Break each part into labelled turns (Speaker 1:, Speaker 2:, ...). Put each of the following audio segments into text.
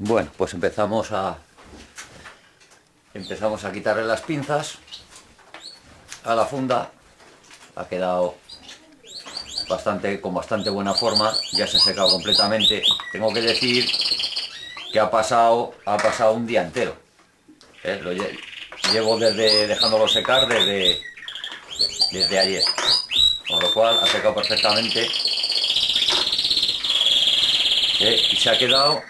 Speaker 1: Bueno, pues empezamos a quitarle las pinzas a la funda. Ha quedado con bastante buena forma, ya se ha secado completamente. Tengo que decir que ha pasado un día entero. Llevo dejándolo secar desde ayer, con lo cual ha secado perfectamente. Y se ha quedado.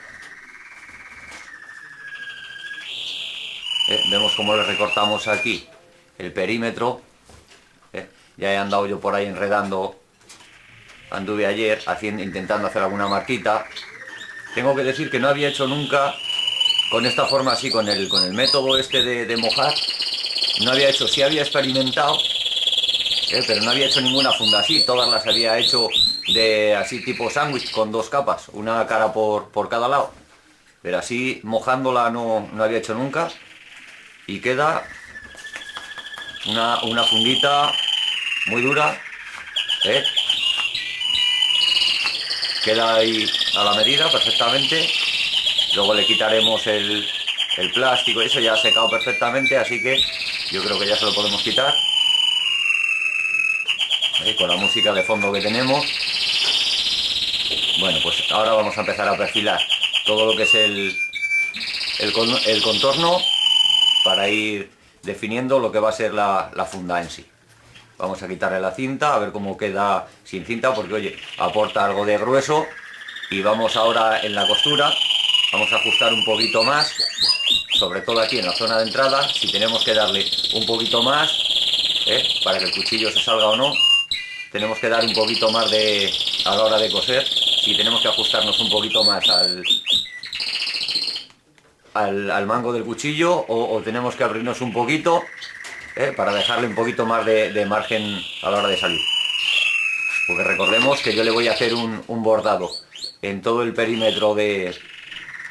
Speaker 1: Vemos cómo le recortamos aquí el perímetro. Ya he andado yo por ahí enredando. Anduve ayer intentando hacer alguna marquita. Tengo que decir que no había hecho nunca con esta forma así, con el método este de mojar. No había hecho, sí había experimentado, pero no había hecho ninguna funda así. Todas las había hecho de así tipo sándwich, con dos capas, una cara por cada lado. Pero así mojándola no había hecho nunca. Y queda una fundita muy dura. Queda ahí a la medida perfectamente. Luego le quitaremos el plástico, eso ya ha secado perfectamente, así que yo creo que ya se lo podemos quitar. Con la música de fondo que tenemos. Bueno, pues ahora vamos a empezar a perfilar todo lo que es el contorno para ir definiendo lo que va a ser la funda en sí. Vamos a quitarle la cinta, a ver cómo queda sin cinta, porque oye, aporta algo de grueso. Y vamos ahora en la costura, vamos a ajustar un poquito más, sobre todo aquí en la zona de entrada, si tenemos que darle un poquito más, para que el cuchillo se salga o no. Tenemos que dar un poquito más a la hora de coser, si tenemos que ajustarnos un poquito más al mango del cuchillo, o tenemos que abrirnos un poquito, para dejarle un poquito más de margen a la hora de salir. Porque recordemos que yo le voy a hacer un bordado en todo el perímetro de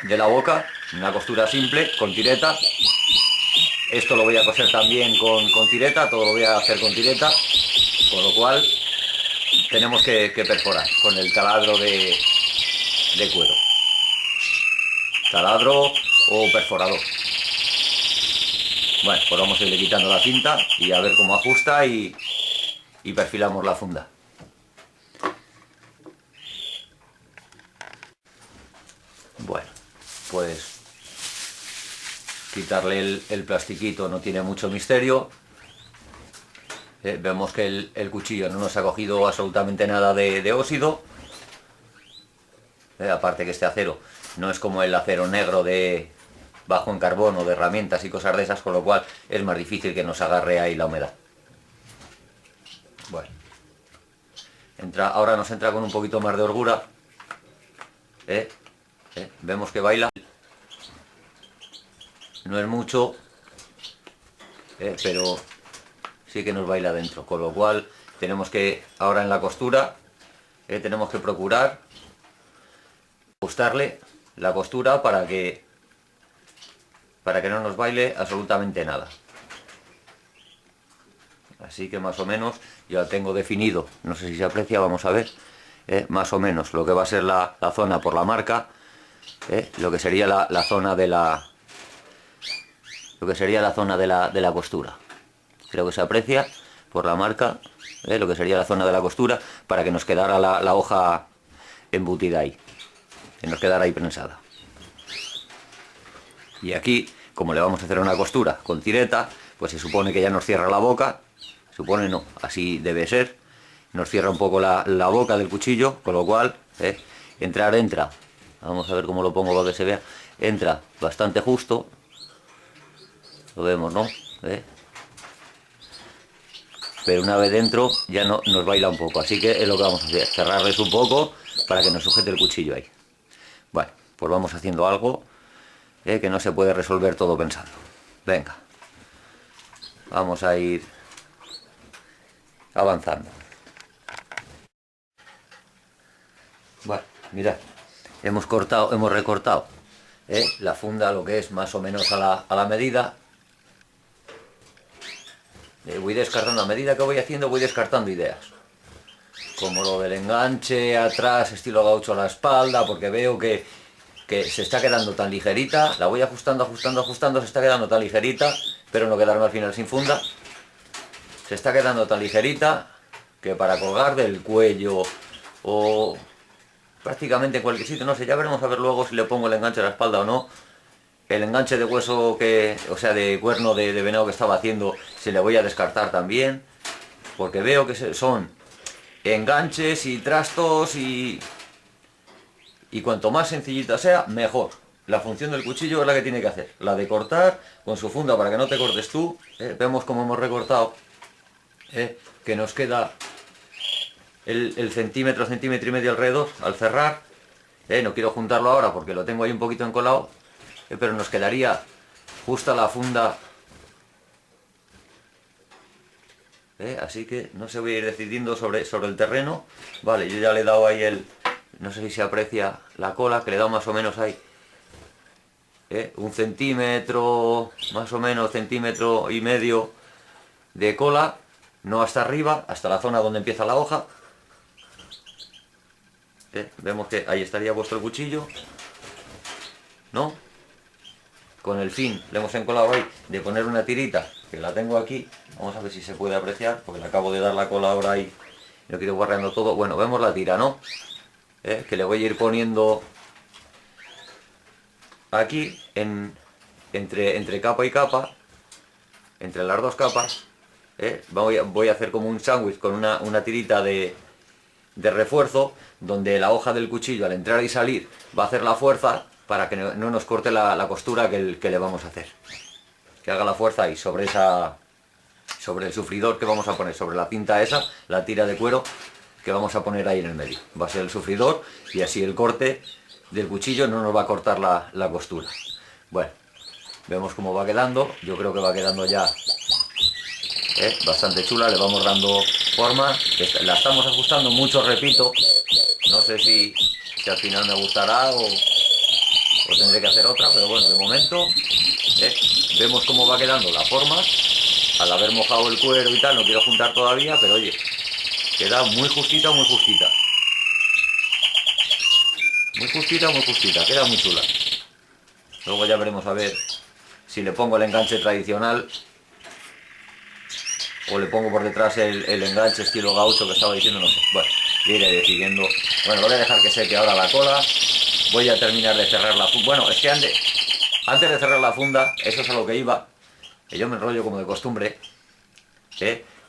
Speaker 1: la boca, una costura simple con tireta. Esto lo voy a coser también con tireta, todo lo voy a hacer con tireta, con lo cual tenemos que perforar con el taladro de cuero, taladro o perforador. Bueno, pues vamos a ir quitando la cinta y a ver cómo ajusta y perfilamos la funda. Bueno, pues quitarle el plastiquito no tiene mucho misterio. Vemos que el cuchillo no nos ha cogido absolutamente nada de óxido. Aparte que este acero no es como el acero negro de bajo en carbono, de herramientas y cosas de esas, con lo cual es más difícil que nos agarre ahí la humedad. Bueno, ahora nos entra con un poquito más de holgura. Vemos que baila. No es mucho, pero sí que nos baila dentro, con lo cual tenemos que, ahora en la costura, tenemos que procurar ajustarle la costura para que no nos baile absolutamente nada. Así que más o menos ya tengo definido, no sé si se aprecia, vamos a ver, más o menos lo que va a ser la zona por la marca, lo que sería la zona de la costura. Creo que se aprecia por la marca, lo que sería la zona de la costura, para que nos quedara la hoja embutida ahí, que nos quedara ahí prensada. Y aquí, como le vamos a hacer una costura con tireta, pues se supone que ya nos cierra la boca. Supone no, así debe ser. Nos cierra un poco la boca del cuchillo, con lo cual entra. Vamos a ver cómo lo pongo para que se vea. Entra bastante justo. Lo vemos, ¿no? Pero una vez dentro ya no nos baila un poco. Así que es lo que vamos a hacer, cerrarles un poco para que nos sujete el cuchillo ahí. Bueno, pues vamos haciendo algo que no se puede resolver todo pensando. Venga, vamos a ir avanzando. Bueno, mirad, hemos recortado la funda, lo que es más o menos a la medida. Voy descartando, a medida que voy haciendo voy descartando ideas, como lo del enganche atrás estilo gaucho a la espalda, porque veo que que se está quedando tan ligerita, la voy ajustando, ajustando, ajustando, se está quedando tan ligerita, pero no quedarme al final sin funda, se está quedando tan ligerita que para colgar del cuello o prácticamente en cualquier sitio, no sé, ya veremos a ver luego si le pongo el enganche a la espalda o no. El enganche de hueso o sea, de cuerno de venado que estaba haciendo, se le voy a descartar también, porque veo que son enganches y trastos y cuanto más sencillita sea, mejor. La función del cuchillo es la que tiene que hacer, la de cortar con su funda para que no te cortes tú. Vemos cómo hemos recortado, que nos queda el centímetro, centímetro y medio alrededor al cerrar. No quiero juntarlo ahora porque lo tengo ahí un poquito encolado, pero nos quedaría justa la funda. Así que no se voy a ir decidiendo sobre el terreno. Vale, yo ya le he dado ahí no sé si se aprecia la cola, que le he dado más o menos ahí un centímetro, más o menos centímetro y medio de cola, no hasta arriba, hasta la zona donde empieza la hoja. Vemos que ahí estaría vuestro cuchillo, ¿no? Con el fin, le hemos encolado ahí de poner una tirita, que la tengo aquí. Vamos a ver si se puede apreciar, porque le acabo de dar la cola ahora ahí. Lo quiero guarreando todo. Bueno, vemos la tira, ¿no? Que le voy a ir poniendo aquí, entre capa y capa, entre las dos capas. Voy a hacer como un sándwich con una tirita de refuerzo, donde la hoja del cuchillo al entrar y salir va a hacer la fuerza para que no nos corte la costura que le vamos a hacer. Que haga la fuerza ahí sobre el sufridor que vamos a poner, sobre la cinta esa, la tira de cuero que vamos a poner ahí en el medio. Va a ser el sufridor y así el corte del cuchillo no nos va a cortar la costura. Bueno, vemos cómo va quedando. Yo creo que va quedando ya bastante chula. Le vamos dando forma. La estamos ajustando mucho, repito. No sé si al final me gustará o tendré que hacer otra, pero bueno, de momento vemos cómo va quedando la forma. Al haber mojado el cuero y tal, no quiero juntar todavía, pero oye, queda muy justita, muy justita. Muy justita, muy justita, queda muy chula. Luego ya veremos a ver si le pongo el enganche tradicional o le pongo por detrás el enganche estilo gaucho que estaba diciendo, no sé. Bueno, ya iré decidiendo. Bueno, lo voy a dejar que seque ahora la cola. Voy a terminar de cerrar la funda. Bueno, es que antes de cerrar la funda, eso es a lo que iba, que yo me enrollo como de costumbre.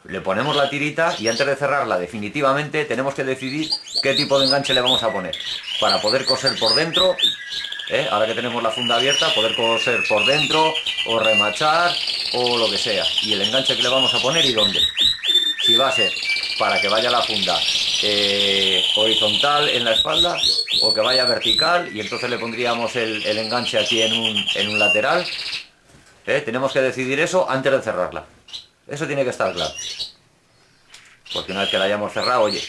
Speaker 1: Le ponemos la tirita y antes de cerrarla definitivamente tenemos que decidir qué tipo de enganche le vamos a poner para poder coser por dentro. Ahora que tenemos la funda abierta, poder coser por dentro o remachar o lo que sea, y el enganche que le vamos a poner y dónde. Si va a ser para que vaya la funda horizontal en la espalda o que vaya vertical, y entonces le pondríamos el enganche aquí en un lateral. Tenemos que decidir eso antes de cerrarla. Eso tiene que estar claro. Porque una vez que la hayamos cerrado, oye,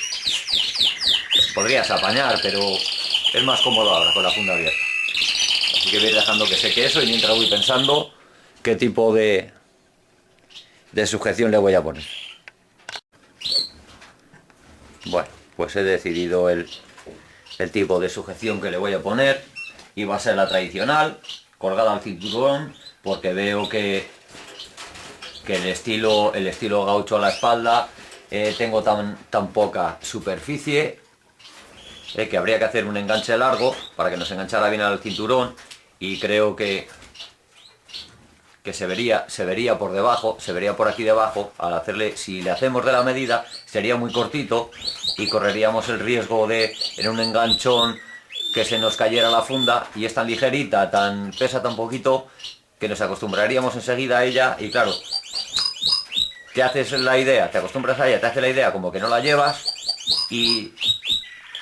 Speaker 1: podrías apañar, pero es más cómodo ahora con la funda abierta. Así que voy a ir dejando que seque eso y mientras voy pensando qué tipo de sujeción le voy a poner. Bueno, pues he decidido el tipo de sujeción que le voy a poner y va a ser la tradicional, colgada al cinturón, porque veo que el estilo gaucho a la espalda tengo tan poca superficie que habría que hacer un enganche largo para que nos enganchara bien al cinturón, y creo que se vería por debajo, se vería por aquí debajo. Al hacerle, si le hacemos de la medida, sería muy cortito y correríamos el riesgo de, en un enganchón, que se nos cayera la funda, y es tan ligerita, pesa tan poquito, que nos acostumbraríamos enseguida a ella, y claro, te haces la idea, te acostumbras a ella, te hace la idea como que no la llevas, y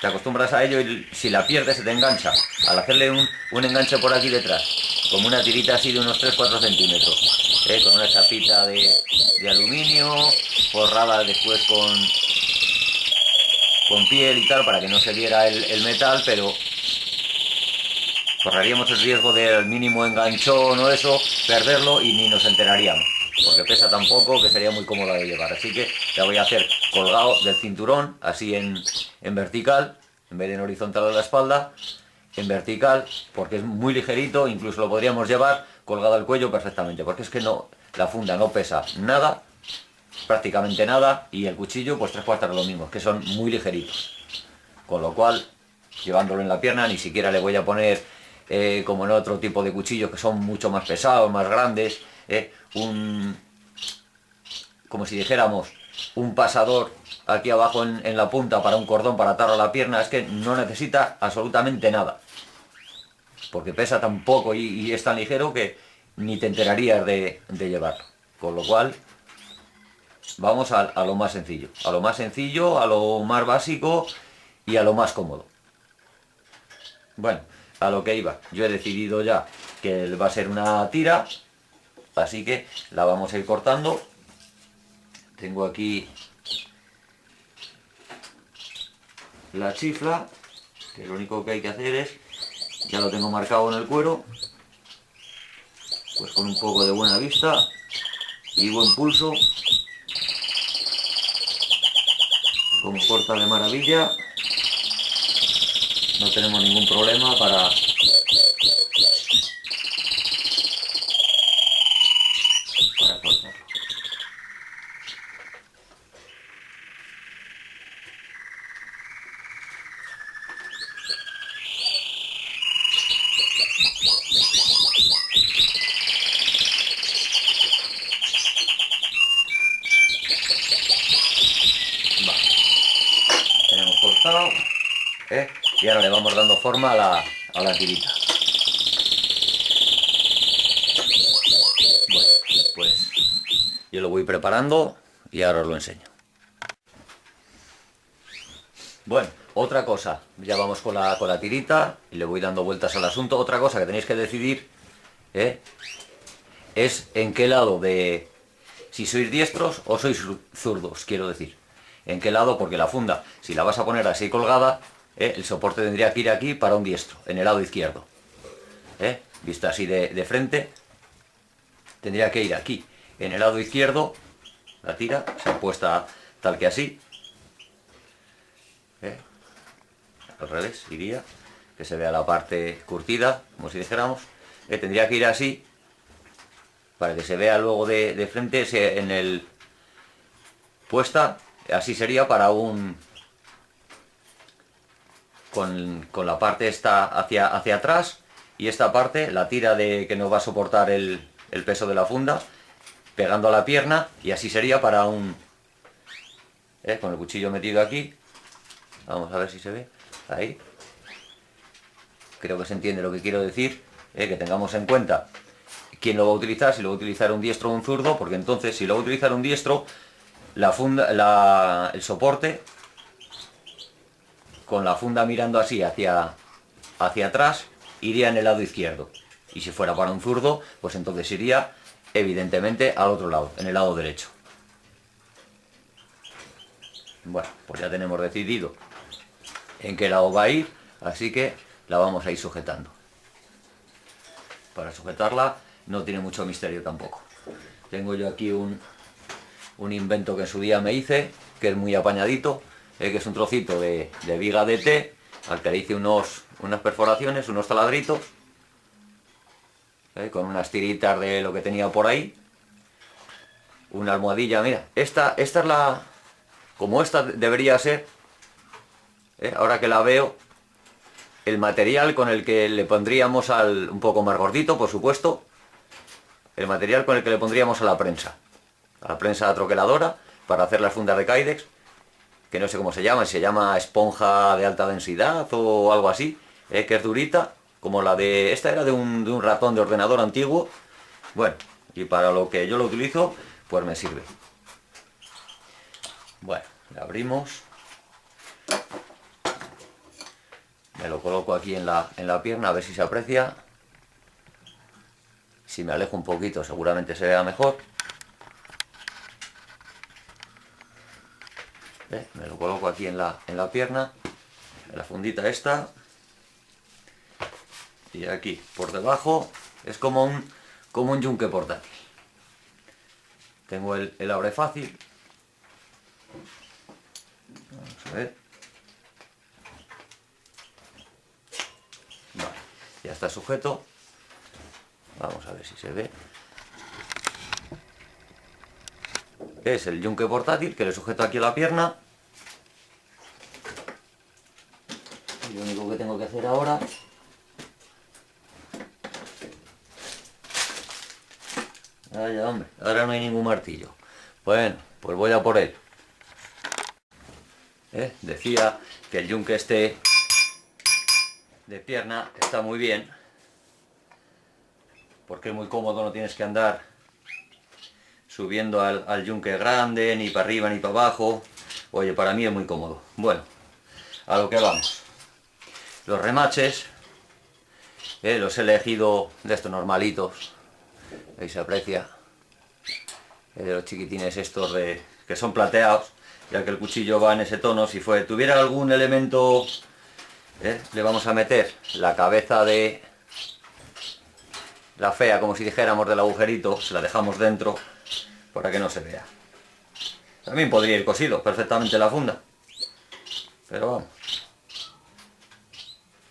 Speaker 1: te acostumbras a ello, y si la pierdes se te engancha. Al hacerle un enganche por aquí detrás, como una tirita así de unos 3-4 centímetros, con una chapita de aluminio, forrada después con piel y tal, para que no se viera el metal, pero correríamos el riesgo del mínimo enganchón o eso, perderlo y ni nos enteraríamos, porque pesa tan poco que sería muy cómoda de llevar. Así que la voy a hacer colgado del cinturón, así en vertical, en vez de en horizontal a la espalda, en vertical, porque es muy ligerito, incluso lo podríamos llevar colgado al cuello perfectamente, porque es que no, la funda no pesa nada, prácticamente nada, y el cuchillo pues 3/4 de lo mismo, es que son muy ligeritos, con lo cual llevándolo en la pierna ni siquiera le voy a poner como en otro tipo de cuchillos que son mucho más pesados, más grandes, como si dijéramos un pasador aquí abajo en la punta para un cordón para atarlo a la pierna. Es que no necesita absolutamente nada, porque pesa tan poco y es tan ligero que ni te enterarías de llevarlo, con lo cual vamos a lo más sencillo, a lo más sencillo, a lo más básico y a lo más cómodo. Bueno, a lo que iba, yo he decidido ya que va a ser una tira, así que la vamos a ir cortando. Tengo aquí la chifla, que lo único que hay que hacer es, ya lo tengo marcado en el cuero, pues con un poco de buena vista y buen pulso, como corta de maravilla, no tenemos ningún problema para cortarlo. Vale, tenemos cortado, y ahora le vamos dando forma a la tirita. Bueno, pues yo lo voy preparando y ahora os lo enseño. Bueno, otra cosa, ya vamos con la tirita y le voy dando vueltas al asunto. Otra cosa que tenéis que decidir es en qué lado si sois diestros o sois zurdos, quiero decir. En qué lado, porque la funda, si la vas a poner así colgada, el soporte tendría que ir aquí para un diestro, en el lado izquierdo. Vista así de frente, tendría que ir aquí, en el lado izquierdo, la tira, se ha puesto tal que así. Al revés, iría, que se vea la parte curtida, como si dijéramos. Tendría que ir así, para que se vea luego de frente, en el puesta, así sería para un... Con la parte esta hacia atrás, y esta parte, la tira que nos va a soportar el peso de la funda, pegando a la pierna, y así sería para un... con el cuchillo metido aquí, vamos a ver si se ve, ahí. Creo que se entiende lo que quiero decir, que tengamos en cuenta quién lo va a utilizar, si lo va a utilizar un diestro o un zurdo, porque entonces si lo va a utilizar un diestro, la funda, el soporte, con la funda mirando así hacia atrás, iría en el lado izquierdo. Y si fuera para un zurdo, pues entonces iría evidentemente al otro lado, en el lado derecho. Bueno, pues ya tenemos decidido en qué lado va a ir, así que la vamos a ir sujetando. Para sujetarla no tiene mucho misterio tampoco. Tengo yo aquí un invento que en su día me hice, que es muy apañadito, que es un trocito de viga de té, al que le hice unas perforaciones, unos taladritos, con unas tiritas de lo que tenía por ahí, una almohadilla. Mira, esta es como esta debería ser, ahora que la veo, el material con el que le pondríamos un poco más gordito, por supuesto, el material con el que le pondríamos a la prensa troqueladora, para hacer las fundas de Kydex, que no sé cómo se llama, si se llama esponja de alta densidad o algo así, que es durita, como la de... Esta era de un ratón de ordenador antiguo. Bueno, y para lo que yo lo utilizo, pues me sirve. Bueno, le abrimos. Me lo coloco aquí en la pierna, a ver si se aprecia. Si me alejo un poquito, seguramente se vea mejor. Me lo coloco aquí en la pierna, en la fundita esta. Y aquí, por debajo, es como un yunque portátil. Tengo el abre fácil. Vamos a ver. Ya está sujeto. Vamos a ver si se ve. Es el yunque portátil que le sujeto aquí a la pierna. Y lo único que tengo que hacer ahora vaya, hombre, ahora no hay ningún martillo. Bueno, pues voy a por él. Decía que el yunque este de pierna está muy bien, porque es muy cómodo, no tienes que andar subiendo al yunque grande, ni para arriba ni para abajo. Oye, para mí es muy cómodo. Bueno, a lo que vamos. Los remaches, los he elegido de estos normalitos, ahí se aprecia, de los chiquitines estos que son plateados, ya que el cuchillo va en ese tono. Si tuviera algún elemento, le vamos a meter la cabeza de la fea, como si dijéramos, del agujerito, se la dejamos dentro para que no se vea. También podría ir cosido perfectamente la funda, pero vamos,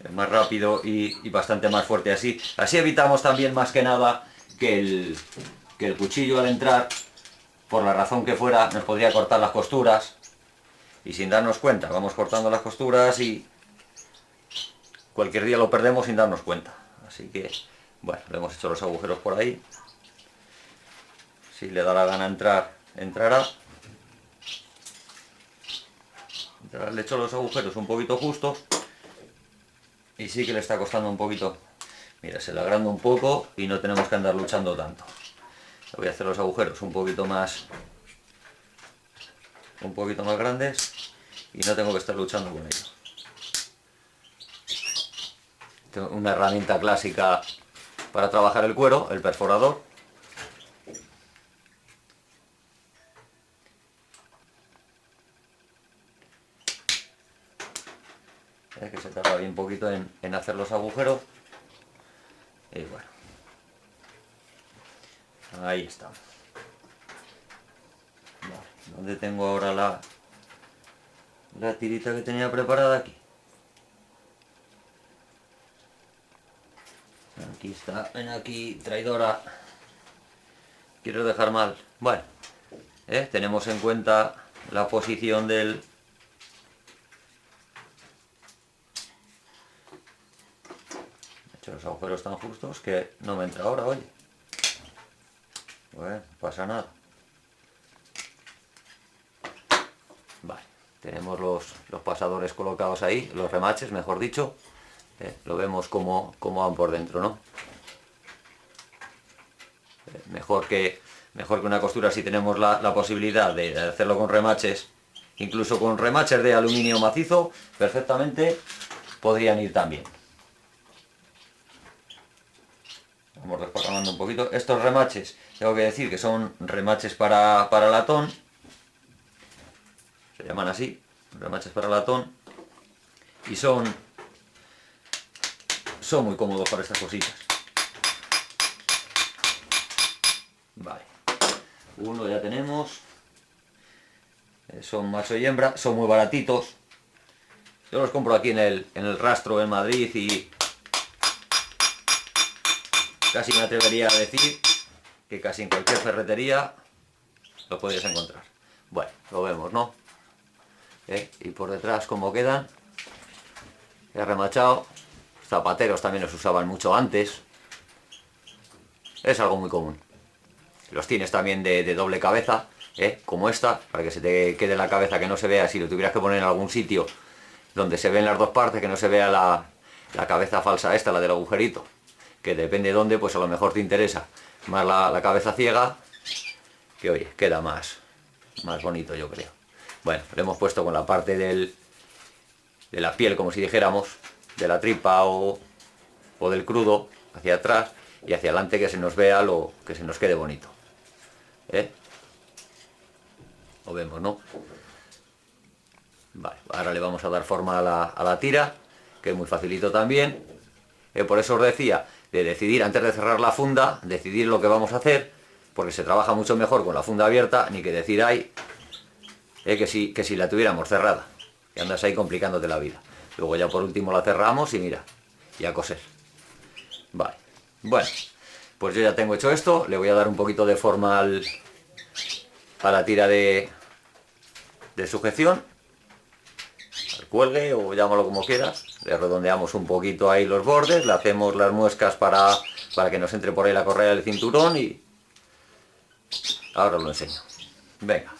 Speaker 1: es más rápido y bastante más fuerte así. Así evitamos también, más que nada, que el cuchillo al entrar, por la razón que fuera, nos podría cortar las costuras, y sin darnos cuenta vamos cortando las costuras y cualquier día lo perdemos sin darnos cuenta. Así que, bueno, le hemos hecho los agujeros por ahí. Si le da la gana entrar, entrará. Le he hecho los agujeros un poquito justos y sí que le está costando un poquito. Mira, se le agranda un poco y no tenemos que andar luchando tanto. Le voy a hacer los agujeros un poquito más grandes y no tengo que estar luchando con ellos. Tengo una herramienta clásica para trabajar el cuero, el perforador. Que se tarda bien poquito en hacer los agujeros. Y bueno, ahí estamos. Vale, ¿dónde tengo ahora la tirita que tenía preparada? Aquí. Aquí está, ven aquí, traidora. Quiero dejar mal. Bueno, tenemos en cuenta la posición del... He hecho los agujeros tan justos que no me entra ahora, oye. Bueno, no pasa nada. Vale, tenemos los pasadores colocados ahí, los remaches, mejor dicho. Lo vemos cómo van por dentro, ¿no? Mejor que una costura, si tenemos la posibilidad de hacerlo con remaches, incluso con remaches de aluminio macizo, perfectamente podrían ir también. Vamos desparramando un poquito. Estos remaches, tengo que decir que son remaches para latón, se llaman así, remaches para latón, y son muy cómodos para estas cositas. Vale, uno ya tenemos. Son macho y hembra, son muy baratitos. Yo los compro aquí en el Rastro en Madrid y casi me atrevería a decir que casi en cualquier ferretería lo podéis encontrar. Bueno, lo vemos, ¿no? Y por detrás cómo quedan. He remachado. Zapateros también los usaban mucho antes. Es algo muy común. Los tienes también de doble cabeza, como esta, para que se te quede la cabeza, que no se vea. Si lo tuvieras que poner en algún sitio donde se ven las dos partes, que no se vea la cabeza falsa esta, la del agujerito, que depende de dónde, pues a lo mejor te interesa más la cabeza ciega, que oye, queda más bonito, yo creo. Bueno, le hemos puesto con la parte de la piel, como si dijéramos, de la tripa o del crudo, hacia atrás y hacia adelante, que se nos vea que se nos quede bonito. Lo vemos, ¿no? Vale, ahora le vamos a dar forma a la tira, que es muy facilito también. Por eso os decía, de decidir antes de cerrar la funda, decidir lo que vamos a hacer, porque se trabaja mucho mejor con la funda abierta, ni que decir ahí, que si la tuviéramos cerrada, que andas ahí complicándote la vida. Luego ya por último la cerramos y mira, y a coser. Vale, bueno, pues yo ya tengo hecho esto, le voy a dar un poquito de forma a la tira de sujeción, al cuelgue o llámalo como quieras, le redondeamos un poquito ahí los bordes, le hacemos las muescas para que nos entre por ahí la correa del cinturón y ahora os lo enseño. Venga.